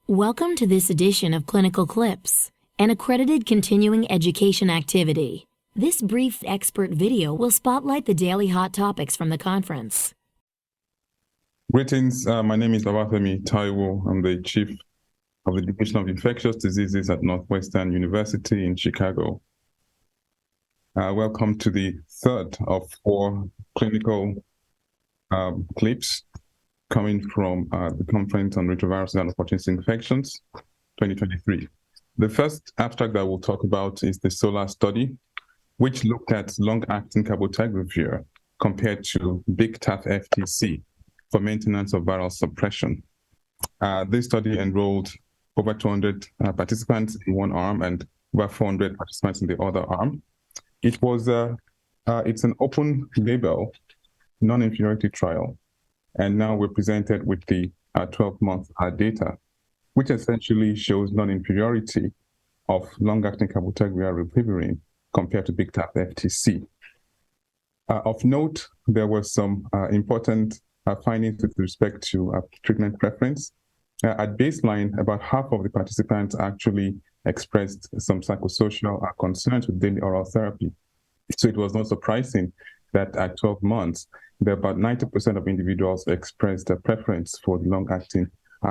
Welcome to this edition of Clinical Clips, an accredited continuing education activity. This brief expert video will spotlight the daily hot topics from the conference. Greetings, my name is Babafemi Taiwo. I'm the Chief of the Division of Infectious Diseases at Northwestern University in Chicago. Welcome to the third of four clinical clips coming from the Conference on Retroviruses and Opportunistic Infections 2023. The first abstract that we'll talk about is the SOLAR study, which looked at long-acting cabotegravir compared to Big TAF FTC for maintenance of viral suppression. This study enrolled over 200 participants in one arm and over 400 participants in the other arm. It was it's an open label, non-inferiority trial. And now we're presented with the 12-month data, which essentially shows non-inferiority of long-acting cabotegravir rilpivirine compared to Big TAF FTC. Of note, there were some important findings with respect to treatment preference. At baseline, about half of the participants actually expressed some psychosocial concerns with daily oral therapy. So it was not surprising that at 12 months, about 90% of individuals expressed a preference for the long-acting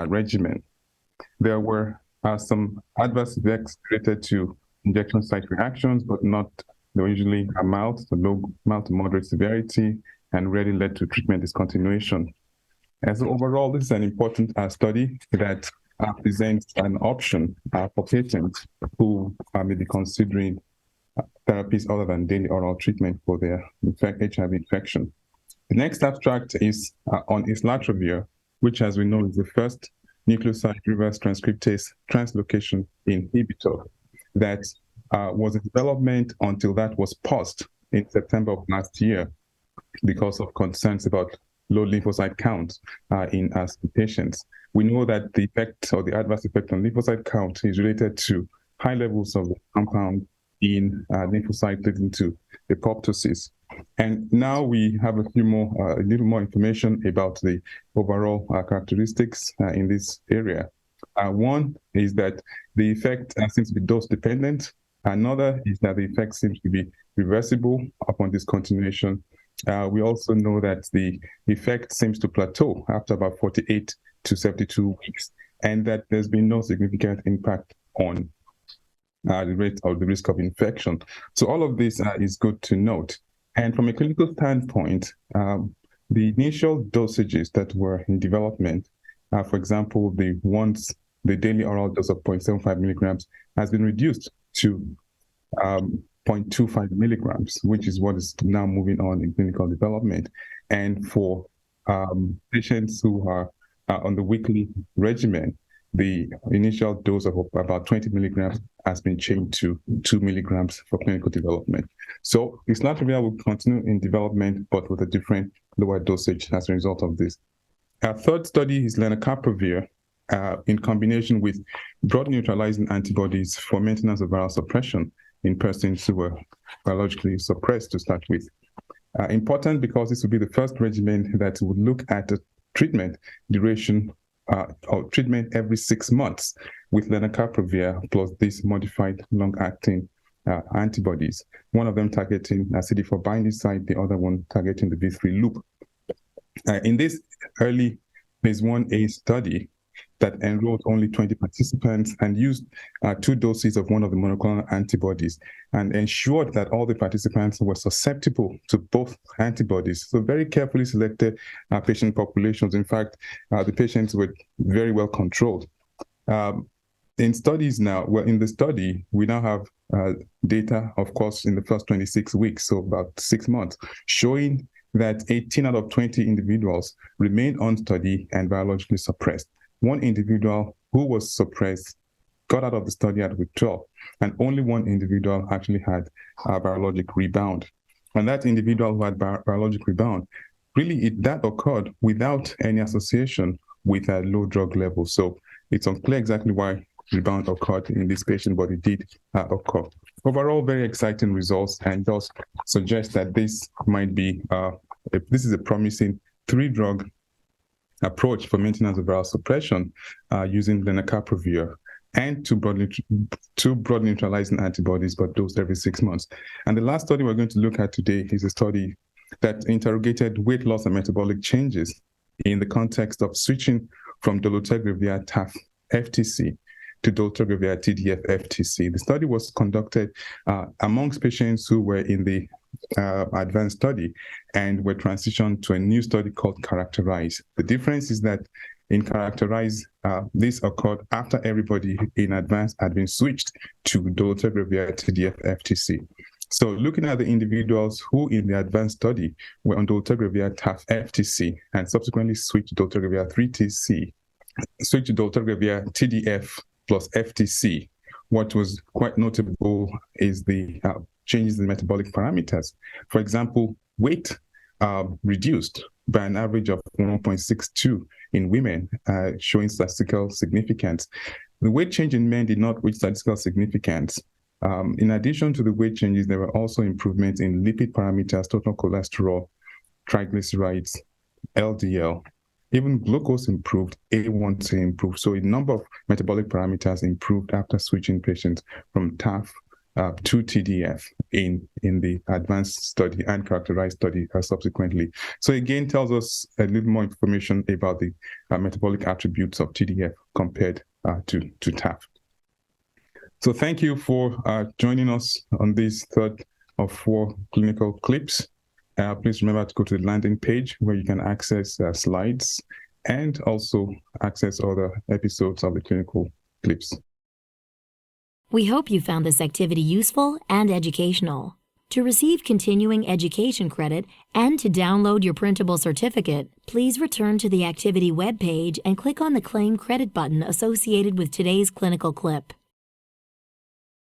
regimen. There were some adverse effects related to injection site reactions, but they were usually mild to moderate severity and rarely led to treatment discontinuation. And so overall, this is an important study that presents an option for patients who may be considering therapies other than daily oral treatment for their HIV infection. The next abstract is on islatravir, which, as we know, is the first nucleoside reverse transcriptase translocation inhibitor that was in development until that was paused in September of last year because of concerns about low lymphocyte counts in patients. We know that the effect or the adverse effect on lymphocyte count is related to high levels of the compound in lymphocyte leading to apoptosis. And now we have a little more information about the overall characteristics in this area. One is that the effect seems to be dose dependent. Another is that the effect seems to be reversible upon discontinuation. We also know that the effect seems to plateau after about 48 to 72 weeks, and that there's been no significant impact on the rate or the risk of infection. So all of this is good to note. And from a clinical standpoint, the initial dosages that were in development, for example, the daily oral dose of 0.75 milligrams has been reduced to 0.25 milligrams, which is what is now moving on in clinical development. And for patients who are on the weekly regimen, the initial dose of about 20 milligrams has been changed to 2 milligrams for clinical development. So islatravir will continue in development, but with a different lower dosage as a result of this. Our third study is lenacapavir in combination with broad neutralizing antibodies for maintenance of viral suppression in persons who were biologically suppressed to start with. Important because this would be the first regimen that would look at a treatment duration or treatment every 6 months with lenacapavir plus these modified long-acting antibodies, one of them targeting CD4 binding site, the other one targeting the V3 loop. In this early phase 1A study that enrolled only 20 participants and used 2 doses of one of the monoclonal antibodies and ensured that all the participants were susceptible to both antibodies. So very carefully selected patient populations. In fact, the patients were very well controlled. In studies now, in the study, we now have data, of course, in the first 26 weeks, so about 6 months, showing that 18 out of 20 individuals remained on study and biologically suppressed. One individual who was suppressed got out of the study at week 12, and only one individual actually had a virologic rebound. And that individual who had virologic rebound, really that occurred without any association with a low drug level. So it's unclear exactly why rebound occurred in this patient, but it did occur. Overall, very exciting results, and does suggest that this might be, this is a promising 3-drug approach for maintenance of viral suppression using lenacapavir and two broadly neutralizing antibodies, but dosed every 6 months. And the last study we're going to look at today is a study that interrogated weight loss and metabolic changes in the context of switching from dolutegravir TAF FTC to dolutegravir TDF FTC. The study was conducted amongst patients who were in the advanced study and were transitioned to a new study called Characterize. The difference is that in Characterize, this occurred after everybody in advance had been switched to dolutegravir TDF FTC. So looking at the individuals who in the advanced study were on dolutegravir TAF FTC and subsequently switched to dolutegravir 3TC, switched to dolutegravir TDF plus FTC, what was quite notable is the changes in metabolic parameters. For example, weight reduced by an average of 1.62 in women, showing statistical significance. The weight change in men did not reach statistical significance. In addition to the weight changes, there were also improvements in lipid parameters, total cholesterol, triglycerides, LDL. Even glucose improved, A1C improved. So a number of metabolic parameters improved after switching patients from TAF to TDF in the advanced study and Characterized study subsequently. So again, tells us a little more information about the metabolic attributes of TDF compared to TAF. So thank you for joining us on this third of 4 clinical clips. Please remember to go to the landing page where you can access slides and also access other episodes of the clinical clips. We hope you found this activity useful and educational. To receive continuing education credit and to download your printable certificate, please return to the activity webpage and click on the Claim Credit button associated with today's clinical clip.